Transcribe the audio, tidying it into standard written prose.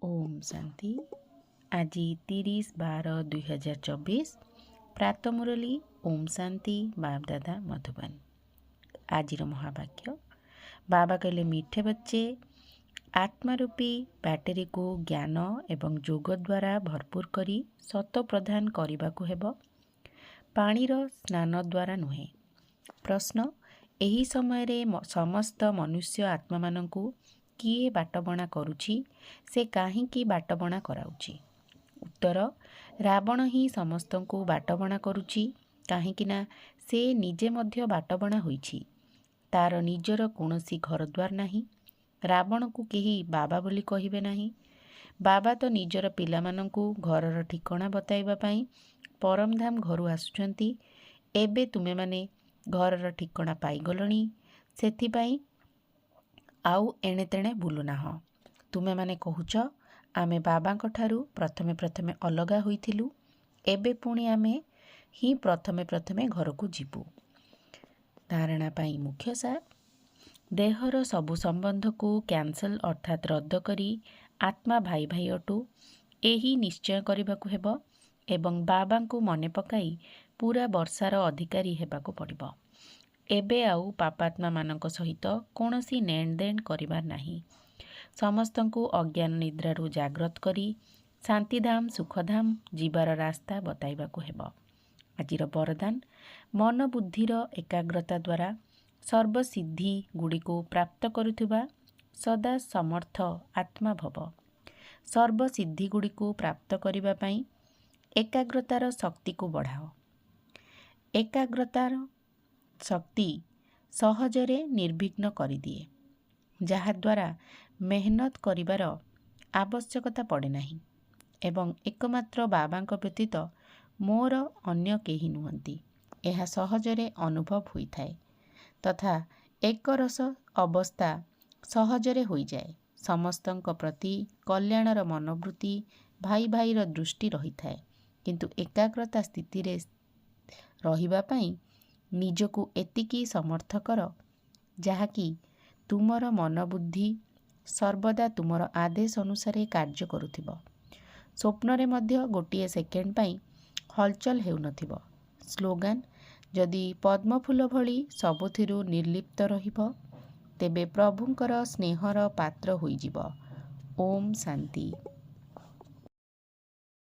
ओम शांति। आज 30/12/2024 प्रातः मुरली ओम शांति बाप दादा मधुबन। आज महावाक्य बाबा कहले, मीठे बच्चे आत्मारूपी बैटेरी को ज्ञान एवं योग द्वारा भरपूर करी सत प्रदान करने को हेब, पानीर स्नान द्वारा नुहे। प्रश्न, एही समय रे समस्त मनुष्य आत्मा मानंकु किए बाटबणा करुछि, से काहींकी बाटबणा कराउछि? उत्तर, रावण ही समस्तंकु बाटबणा करुछि, काहींकिना से निजे मध्य बाटबणा होइछि। तार निजर कोनोसी घरद्वार नाही। रावण को केही बाबा बोली कहिबे नाही। बाबा तो निजर पिलामानंकु घरर ठिकणा बताइबा पई परमधाम घरु आसुछंती। एबे तुमे माने घरर ठिकणा पाइगलणी, सेथि पई आउ एणे तेणे बुलु नाह। तुमे माने कहुछ आमे बाबांक ठारू प्रथमे प्रथमे अलगा होइथिलु, एबे पुणी आमे ही प्रथमे घरकु जिबु। धारणा पाई मुख्य सार, देहर सबु संबंध को कैंसल अर्थात रद्द करी आत्मा भाई भाई अटु, एही निश्चय करिबाकु हेब एवं बाबांकु मने पकाई पूरा वर्षार अधिकारी हेबाकु पड़िबो। एबे आउ पापात्मा मानक सहित कौनसी नेण देण करिबार नाही। समस्तंकु अज्ञान निद्रारु जाग्रत करी शांतिधाम सुखधाम जीवार रास्ता बताइबाकु हेब। आजिर वरदान, मन बुद्धिर एकाग्रता द्वारा सर्वसिद्धि गुड़िको प्राप्त करुथिबा सदा समर्थ आत्मा भव। सर्वसिद्धि गुड़िको प्राप्त करिबा पई एकाग्रतार शक्ति को बढ़ाओ। एकाग्रतार शक्ति सहजरे निर्विघ्न करिदिए, जहाद्वारा मेहनत करिबार आवश्यकता पड़े नाही एवं एकमात्र बाबांक व्यतीत मोर अन्य केही नुहंती, यह सहजरे अनुभव होइथाए तथा एक रस अवस्था सहजरे होई जाए। समस्तंक प्रति कल्याणर मनोवृत्ति भाई भाईर दृष्टि रही थाए, किंतु एकाग्रता स्थिति रे रहिबा पई निजको एतिकी समर्थ कर जहाँकि तुमर मन बुद्धि सर्वदा तुमर आदेश अनुसारे कार्य करुथिब। स्वप्नरे मध्य गोटिए सेकेंड पाई हलचल हेउनथिब। स्लोगान, जदि पद्मफूल भली सबुथिरु निर्लिप्त रहिब, तेबे प्रभुंकर स्नेहर पात्र होइजिब। ओम शांति।